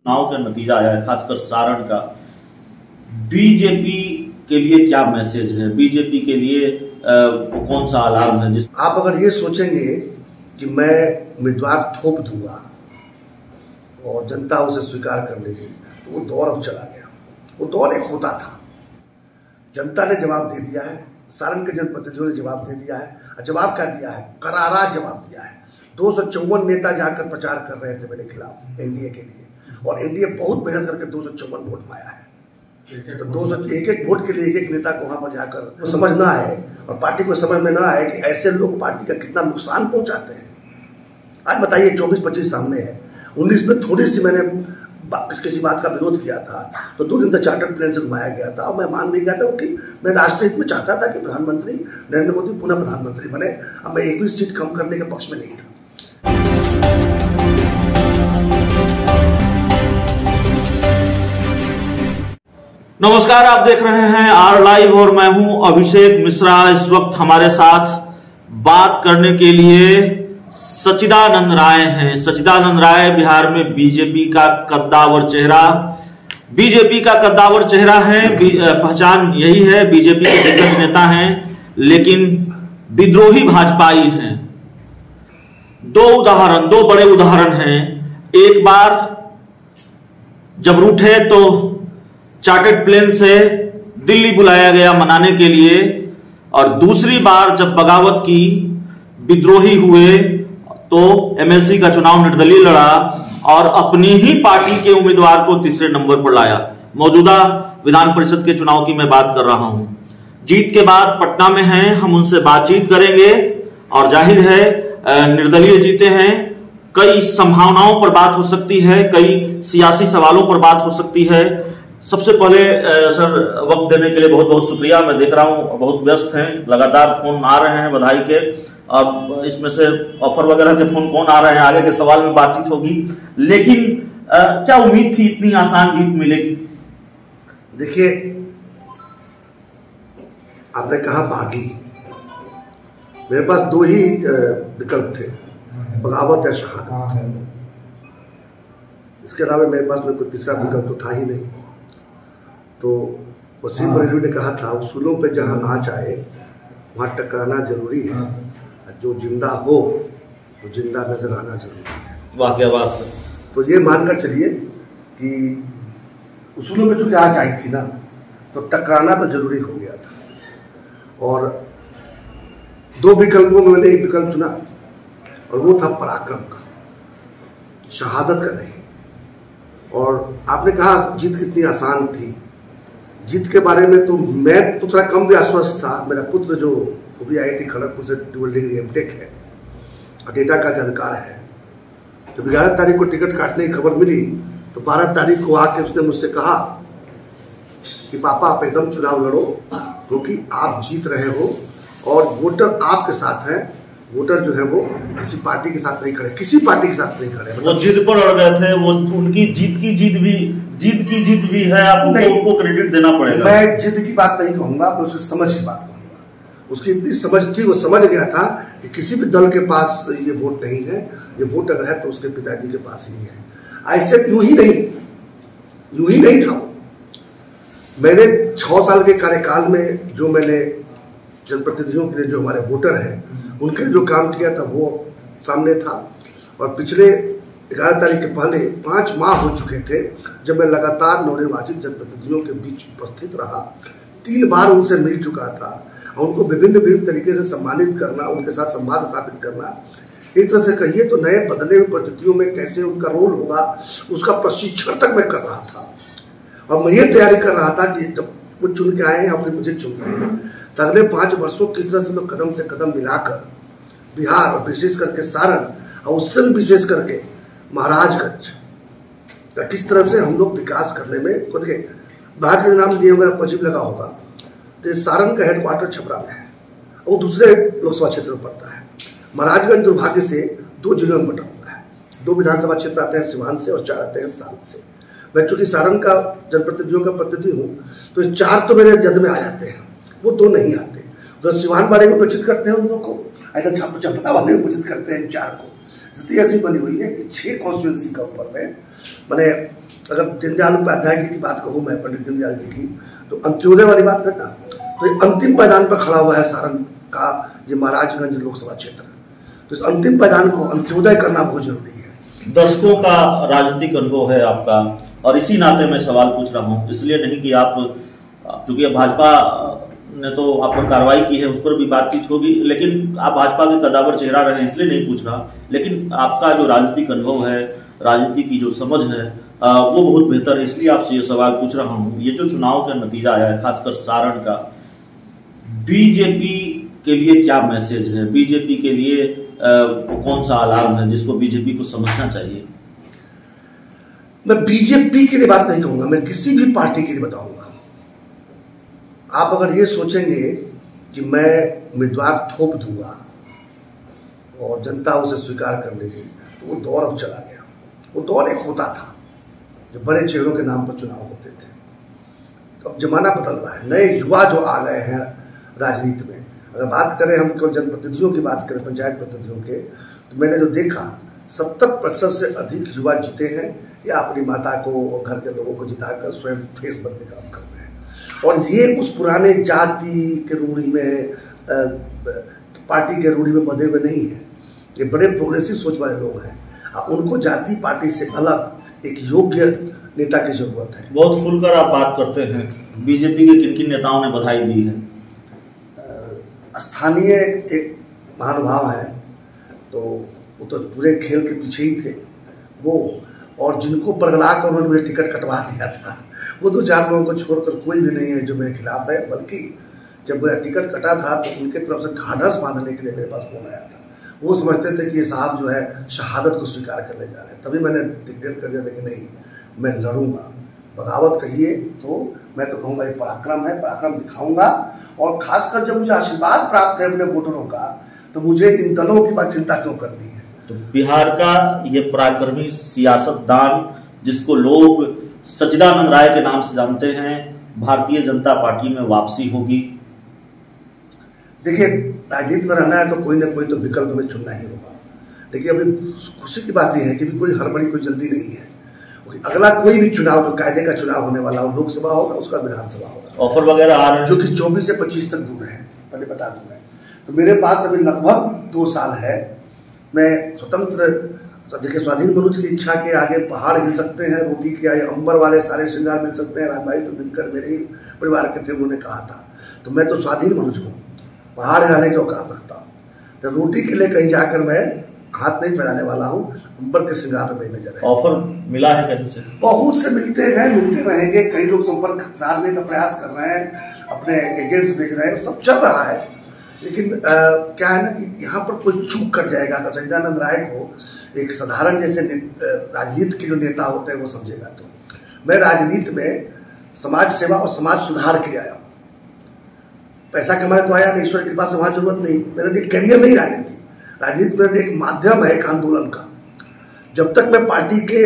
चुनाव का नतीजा आया है, खासकर सारण का। बीजेपी के लिए क्या मैसेज है? बीजेपी के लिए कौन सा अलार्म है? आप अगर ये सोचेंगे कि मैं उम्मीदवार थोप दूंगा और जनता उसे स्वीकार कर लेगी, तो वो दौर अब चला गया। वो दौर एक होता था, जनता ने जवाब दे दिया है, सारण के जनप्रतिनिधियों ने जवाब दे दिया है। जवाब क्या दिया है? करारा जवाब दिया है। 254 नेता जाकर प्रचार कर रहे थे मेरे खिलाफ एनडीए के लिए, और एनडीए बहुत मेहनत करके 254 वोट पाया है। तो 201 वोट के लिए एक नेता को वहां पर जाकर वो समझ ना आए और पार्टी को समझ में ना आए कि ऐसे लोग पार्टी का कितना नुकसान पहुंचाते हैं। आज बताइए 24-25 सामने है, 19 में थोड़ी सी मैंने किसी बात का विरोध किया था तो 2 दिन तक चार्टर्ड प्लेन से घुमाया गया था, और मैं मान भी गया था कि मैं राष्ट्र हित में चाहता था कि प्रधानमंत्री नरेंद्र मोदी पुनः प्रधानमंत्री बने। अब मैं एक भी सीट कम करने के पक्ष में नहीं था। नमस्कार, आप देख रहे हैं आर लाइव और मैं हूं अभिषेक मिश्रा। इस वक्त हमारे साथ बात करने के लिए सच्चिदानंद राय हैं। सच्चिदानंद राय बिहार में बीजेपी का कद्दावर चेहरा, बीजेपी का कद्दावर चेहरा है। पहचान यही है, बीजेपी के दिग्गज नेता हैं लेकिन विद्रोही भाजपाई हैं। दो बड़े उदाहरण हैं। एक बार जब रूठे तो चार्टर्ड प्लेन से दिल्ली बुलाया गया मनाने के लिए, और दूसरी बार जब बगावत की, विद्रोही हुए तो एमएलसी का चुनाव निर्दलीय लड़ा और अपनी ही पार्टी के उम्मीदवार को तीसरे नंबर पर लाया। मौजूदा विधान परिषद के चुनाव की मैं बात कर रहा हूं। जीत के बाद पटना में हैं, हम उनसे बातचीत करेंगे और जाहिर है निर्दलीय जीते हैं। कई संभावनाओं पर बात हो सकती है, कई सियासी सवालों पर बात हो सकती है। सबसे पहले सर, वक्त देने के लिए बहुत बहुत शुक्रिया। मैं देख रहा हूं बहुत व्यस्त हैं, लगातार फोन आ रहे हैं बधाई के। अब इसमें से ऑफर वगैरह के फोन कौन आ रहे हैं, आगे के सवाल में बातचीत होगी। लेकिन क्या उम्मीद थी इतनी आसान जीत मिलेगी? देखिए, आपने कहा बागी, मेरे पास 2 ही विकल्प थे, बगावत या शहादत। इसके अलावा मेरे पास में कोई तीसरा विकल्प तो था ही नहीं। तो वसीम बरेलवी ने कहा था, उसूलों पे जहां आँच आए वहां टकराना जरूरी है, जो जिंदा हो तो जिंदा नजर आना जरूरी है। वाह, क्या बात है। तो ये मानकर चलिए कि उसूलों पे चूंकि आँच आई थी ना, तो टकराना तो जरूरी हो गया था। और 2 विकल्पों में मैंने एक विकल्प चुना, और वो था पराक्रम का, शहादत का नहीं। और आपने कहा जीत कितनी आसान थी। जीत के बारे में तो मैं तो थोड़ा कम भी आश्वस्त था। मेरा पुत्र जो भी IIT खड़गपुर से डुअल डिग्री एमटेक है और डेटा का जानकार है, जब 11 तारीख को टिकट काटने की खबर मिली तो 12 तारीख को आके उसने मुझसे कहा कि पापा आप एकदम चुनाव लड़ो, क्योंकि आप जीत रहे हो और वोटर आपके साथ हैं। वोटर जो है वो किसी पार्टी के साथ नहीं खड़े, किसी पार्टी के साथ नहीं खड़े। वो जिद पर अड़ गए थे। वो उनकी जीत की जीत भी है, आपको क्रेडिट देना पड़ेगा। मैं जिद की बात नहीं कहूंगा, मैं उसकी समझ की बात कहूंगा। उसकी इतनी समझ थी, वो समझ गया था कि किसी भी दल के पास ये वोट नहीं है, ये वोट अगर है तो उसके पिताजी के पास ही है। ऐसे यूं ही नहीं था। मैंने 6 साल के कार्यकाल में जो मैंने जनप्रतिनिधियों के लिए, जो हमारे वोटर हैं, उनके लिए जो काम किया था वो सामने था। और पिछले 11 तारीख के पहले 5 माह हो चुके थे जब मैं लगातार नवनिर्वाचित जनप्रतिनिधियों के बीच उपस्थित रहा। 3 बार उनसे मिल चुका था और उनको विभिन्न तरीके से सम्मानित करना, उनके साथ संवाद स्थापित करना, एक तरह से कहिए तो नए बदले हुए परिस्थितियों में कैसे उनका रोल होगा, उसका प्रशिक्षण तक मैं कर रहा था। और मैं ये तैयारी कर रहा था कि जब वो चुन के आए हैं और फिर मुझे चुन रहे हैं, तो अगले 5 वर्षों किस तरह से लोग कदम से कदम मिलाकर बिहार और विशेष करके सारण और उससे भी विशेष करके महाराजगंज का किस तरह से हम लोग विकास करने में खुद के महाराजगंज नाम लिए होगा, अजीब लगा होगा। तो सारण का हेडक्वार्टर छपरा में है और दूसरे लोकसभा क्षेत्र में पड़ता है। महाराजगंज दुर्भाग्य से 2 जिलों में बटा हुआ है। 2 विधानसभा क्षेत्र आते हैं सिवान से और 4 आते हैं सारण से। मैं चूंकि सारण का जनप्रतिनिधियों का प्रतिनिधि हूँ तो 4 तो मेरे जद में आ जाते हैं, वो 2 नहीं आते। तो सिवान वाले को परिचित करते हैं उन लोग को, ऐसा छपरा वाले को परिचित करते हैं 4 को। स्थिति ऐसी बनी हुई है कि 6 कॉन्स्टिट्यूंसी का ऊपर में मैंने अगर दीनदयाल उपाध्याय जी की बात कहूँ मैं, पंडित दीनदयाल जी की, तो अंत्योदय वाली बात करना, तो ये अंतिम पायदान पर खड़ा हुआ है सारण का ये महाराजगंज लोकसभा क्षेत्र। तो इस अंतिम पायदान को अंत्योदय करना बहुत जरूरी है। दशकों का राजनीतिक अनुभव है आपका, और इसी नाते मैं सवाल पूछ रहा हूँ, इसलिए नहीं कि आप, चूंकि भाजपा ने तो आप पर कार्रवाई की है, उस पर भी बातचीत होगी, लेकिन आप भाजपा के कदावर चेहरा रहे हैं इसलिए नहीं पूछ रहा, लेकिन आपका जो राजनीतिक अनुभव है, राजनीति की जो समझ है, वो बहुत बेहतर है, इसलिए आपसे ये सवाल पूछ रहा हूँ। ये जो चुनाव का नतीजा आया है, खासकर सारण का, बीजेपी के लिए क्या मैसेज है? बीजेपी के लिए कौन सा अलार्म है जिसको बीजेपी को समझना चाहिए? मैं बीजेपी के लिए बात नहीं कहूंगा, मैं किसी भी पार्टी के लिए बताऊंगा। आप अगर ये सोचेंगे कि मैं उम्मीदवार थोप दूंगा और जनता उसे स्वीकार कर लेगी, तो वो दौर अब चला गया। वो दौर एक होता था जो बड़े चेहरों के नाम पर चुनाव होते थे। तो अब जमाना बदल रहा है, नए युवा जो आ गए हैं राजनीति में। अगर बात करें, हम केवल जनप्रतिनिधियों की बात करें, पंचायत प्रतिनिधियों के, तो मैंने जो देखा 70% से अधिक युवा जीते हैं या अपनी माता को, घर के लोगों को जिताकर स्वयं फेस बनने का काम कर रहे हैं। और ये उस पुराने जाति के रूढ़ी में, पार्टी के रूढ़ी में बंधे हुए नहीं है। ये बड़े प्रोग्रेसिव सोच वाले लोग हैं। उनको जाति पार्टी से अलग एक योग्य नेता की जरूरत है। बहुत खुलकर आप बात करते हैं। बीजेपी के किन किन नेताओं ने बधाई दी है? स्थानीय एक महानुभाव है, तो वो तो पूरे खेल के पीछे ही थे वो, और जिनको बरगला कर उन्होंने मुझे टिकट कटवा दिया था, वो 2-4 लोगों को छोड़कर कोई भी नहीं है जो मेरे खिलाफ है। बल्कि जब मेरा टिकट कटा था तो उनके तरफ से ढाढ़स बांधने के लिए मेरे पास फोन आया था। वो समझते थे कि ये साहब जो है शहादत को स्वीकार करने जा रहे हैं। तभी मैंने डिक्लेयर कर दिया था कि नहीं, मैं लड़ूंगा। बगावत कहिए तो मैं तो कहूँगा ये पराक्रम है, पराक्रम दिखाऊंगा। और खासकर जब मुझे आशीर्वाद प्राप्त है अपने वोटरों का, तो मुझे इन दलों की बात चिंता क्यों करनी है? तो बिहार का ये पराक्रमी सियासतदान, जिसको लोग सच्चिदानंद राय के नाम से जानते हैं, भारतीय जनता पार्टी में वापसी होगी? देखिए, राजनीति में रहना है तो कोई ना कोई तो विकल्प में चुनना ही होगा। देखिए, अभी खुशी की बात यह है कि भी कोई हड़बड़ी, कोई जल्दी नहीं है। अगला कोई भी चुनाव जो कायदे का चुनाव होने वाला हो, लोकसभा होगा, उसका विधानसभा होगा। ऑफर वगैरह आ रहे हैं जो कि 24 से 25 तक दूर है, पहले बता दूं मैं। तो मेरे पास अभी लगभग 2 साल है। मैं स्वतंत्र, देखिए, स्वाधीन मनुष्य की इच्छा के आगे पहाड़ हिल सकते हैं, रोटी के आगे अंबर वाले सारे श्रृंगार मिल सकते हैं। राजभाई से दिनकर मेरे ही परिवार के थे, उन्होंने कहा था। तो मैं तो स्वाधीन मनुष्य हूँ, पहाड़ हिलाने की औकात रखता हूँ। तो रोटी के लिए कहीं जाकर मैं हाथ नहीं फैलाने वाला हूँ। अंबर के श्रृंगार में नजर है। ऑफर मिला है कहीं से? बहुत से मिलते हैं, मिलते रहेंगे। कई लोग संपर्क साधने का प्रयास कर रहे हैं, अपने एजेंट्स भेज रहे हैं, सब चल रहा है। लेकिन क्या है ना कि यहाँ पर कोई चूक कर जाएगा। अगर सच्चिदानंद राय को एक साधारण जैसे राजनीति के जो नेता होते हैं वो समझेगा, तो मैं राजनीति में समाज सेवा और समाज सुधार के लिए आया हूँ। पैसा कमाने तो आया नहीं, ईश्वर की कृपा से वहां जरूरत नहीं। मेरा एक करियर नहीं राजनीति। राजनीति में एक माध्यम है, एक आंदोलन का। जब तक मैं पार्टी के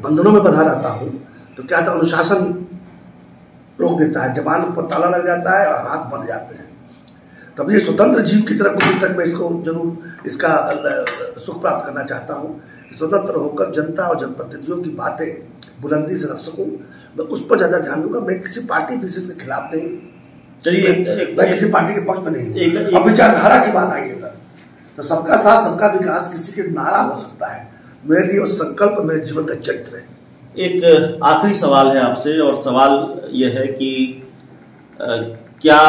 बंधनों में बंधा रहता हूं, तो क्या था, अनुशासन रोक देता है, जबान पर ताला लग जाता है और हाथ बंध जाते हैं। तब ये स्वतंत्र जीव की तरह कुछ तक मैं इसको जरूर इसका सुख प्राप्त करना चाहता हूँ। स्वतंत्र होकर जनता और जनप्रतिनिधियों की बातें बुलंदी से रख सकूं, मैं उस पर ज्यादा ध्यान दूंगा। मैं किसी पार्टी विशेष के खिलाफ नहीं, मैं किसी पार्टी के पक्ष में नहीं। अब विचारधारा की बात आई है तो सबका साथ सबका विकास किसी के नारा हो सकता है। मेरे लिए वो संकल्प मेरे जीवन का चरित्र है। एक आखिरी सवाल है आपसे, और सवाल यह है कि क्या,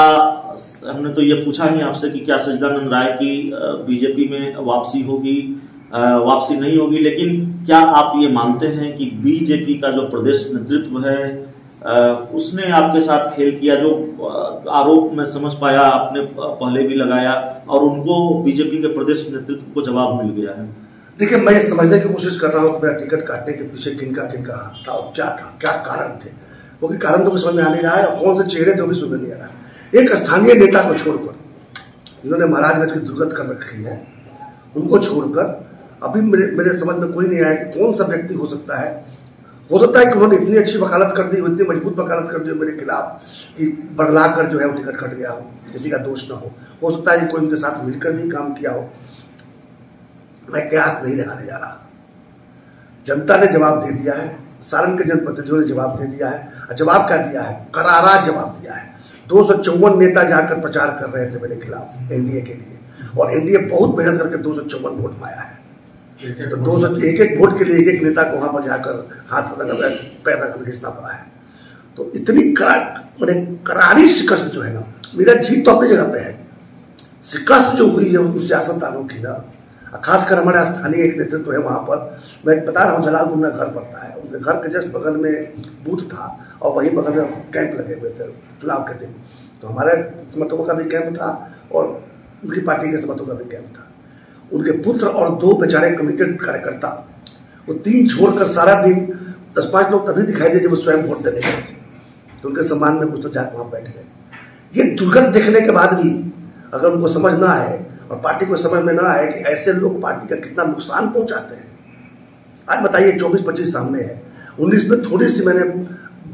हमने तो ये पूछा ही आपसे कि क्या सच्चिदानंद राय की बीजेपी में वापसी होगी, वापसी नहीं होगी, लेकिन क्या आप ये मानते हैं कि बीजेपी का जो प्रदेश नेतृत्व है उसने आपके साथ खेल किया? जो आरोप मैं समझ पाया आपने पहले भी लगाया, और उनको बीजेपी के प्रदेश नेतृत्व को जवाब मिल गया है। देखिए, मैं ये समझने की कोशिश कर रहा हूँ कि मेरा टिकट काटने के पीछे किनका हाथ था और क्या था, क्या कारण थे। क्योंकि कारण तो कुछ समझ में आ नहीं रहा है, और कौन से चेहरे थे वो भी समझ में नहीं आ रहा है। एक स्थानीय नेता को छोड़कर, जिन्होंने महाराजगंज की दुर्गत कर रखी है, उनको छोड़कर अभी मेरे समझ में कोई नहीं आया कि कौन सा व्यक्ति हो सकता है। हो सकता है कि उन्होंने इतनी अच्छी वकालत कर दी, इतनी मजबूत वकालत कर दी मेरे खिलाफ कि बदला कर जो है वो टिकट कट गया हो, किसी का दोष ना हो सकता है कि कोई उनके साथ मिलकर भी काम किया हो। मैं कयास नहीं लगाने जा रहा। जनता ने जवाब दे दिया है, सारण के जनप्रतिनिधियों ने जवाब दे दिया है। जवाब क्या दिया है? करारा जवाब दिया है। 254 नेता जाकर प्रचार कर रहे थे मेरे खिलाफ एनडीए के लिए, और एनडीए बहुत मेहनत करके 254 वोट पाया है। तो 200 एक वोट के लिए एक नेता को वहां पर जाकर हाथ रगड़ पैर रगड़ घिसना पड़ा है। तो इतनी करारी शिकस्त जो है ना, मेरा जीत तो अपनी जगह पे है, शिकस्त जो हुई है उन सियासतदानों की ना, खासकर हमारे स्थानीय एक नेतृत्व है वहां पर। मैं बता रहा हूँ, जलालपुर में घर पड़ता है, उनके घर के जस्ट बगल में बूथ था और वहीं बगल में कैंप लगे हुए थे चुनाव के दिन। तो हमारे समर्थकों का भी कैंप था और उनकी पार्टी के समर्थकों का भी कैंप था। उनके पुत्र और 2 बेचारे कमिटेड कार्यकर्ता, वो 3 छोड़कर सारा दिन 10-5 लोग तभी दिखाई दिए जब वो स्वयं वोट देने गए थे। तो उनके सम्मान में कुछ तो जाकर वहां बैठ गए। ये दुर्गत देखने के बाद भी अगर उनको समझ ना आए और पार्टी को समझ में ना आए कि ऐसे लोग पार्टी का कितना नुकसान पहुंचाते हैं। आज बताइए 24-25 सामने है, 19 में थोड़ी सी मैंने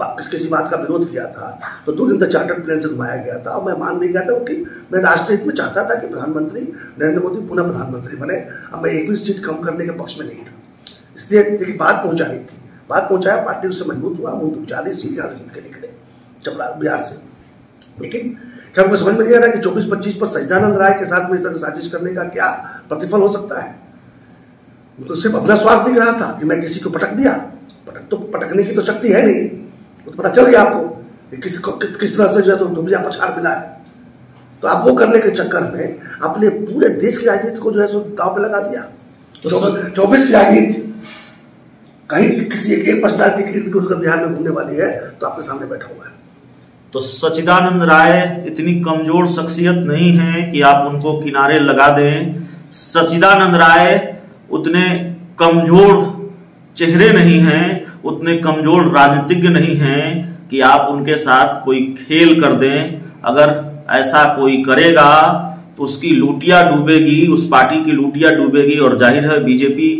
किसी बात का विरोध किया था तो 2 दिन तक चार्टर्ड प्लेन से घुमाया गया था और मैं मान भी गया था कि मैं राष्ट्र हित में चाहता था कि प्रधानमंत्री नरेंद्र मोदी पुनः प्रधानमंत्री बने। अब मैं एक भी सीट कम करने के पक्ष में नहीं था, इसलिए देखिए बात पहुंचानी थी, बात पहुंचाया, पार्टी उससे मजबूत हुआ, 40 सीट यहाँ से जीत के निकले चपड़ा बिहार से। लेकिन क्या हमको समझ में नहीं आ रहा कि 24-25 पर सच्चिदानंद राय के साथ में इस तरह साजिश करने का क्या प्रतिफल हो सकता है? उनको सिर्फ अपना स्वार्थ दिख रहा था कि मैं किसी को पटक दिया, पटकने की तो शक्ति है नहीं, वो तो पता चल गया आपको कि किस तरह से जो है तो दुबिया पछाड़ मिला है। तो आप वो करने के चक्कर में अपने पूरे देश की राजनीति को जो है सो दांव पे लगा दिया। तो 24 की राजनीति कहीं किसी एक पर्सनालिटी की बिहार में घूमने वाली है तो आपके सामने बैठा हुआ है। तो सच्चिदानंद राय इतनी कमजोर शख्सियत नहीं है कि आप उनको किनारे लगा दें। सच्चिदानंद राय उतने कमजोर चेहरे नहीं हैं, उतने कमजोर राजनीतिज्ञ नहीं हैं कि आप उनके साथ कोई खेल कर दें। अगर ऐसा कोई करेगा तो उसकी लूटिया डूबेगी, उस पार्टी की लूटिया डूबेगी। और जाहिर है बीजेपी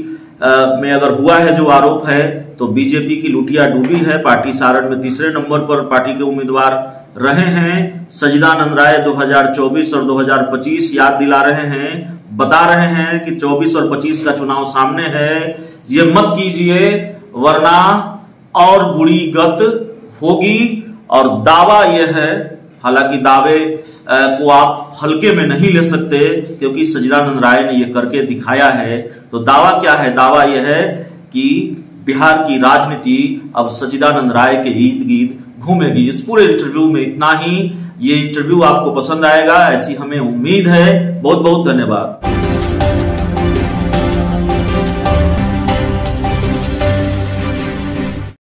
में अगर हुआ है जो आरोप है तो बीजेपी की लूटिया डूबी है। पार्टी सारण में 3रे नंबर पर पार्टी के उम्मीदवार रहे हैं। सच्चिदानंद राय 2024 और 2025 याद दिला रहे हैं, बता रहे हैं कि 24 और 25 का चुनाव सामने है, ये मत कीजिए वरना और बुरी गत होगी। और दावा यह है, हालांकि दावे को आप हल्के में नहीं ले सकते क्योंकि सच्चिदानंद राय ने यह करके दिखाया है। तो दावा क्या है? दावा यह है कि बिहार की राजनीति अब सच्चिदानंद राय के इर्द गिर्द घूमेगी। इस पूरे इंटरव्यू में इतना ही। ये इंटरव्यू आपको पसंद आएगा ऐसी हमें उम्मीद है। बहुत बहुत धन्यवाद।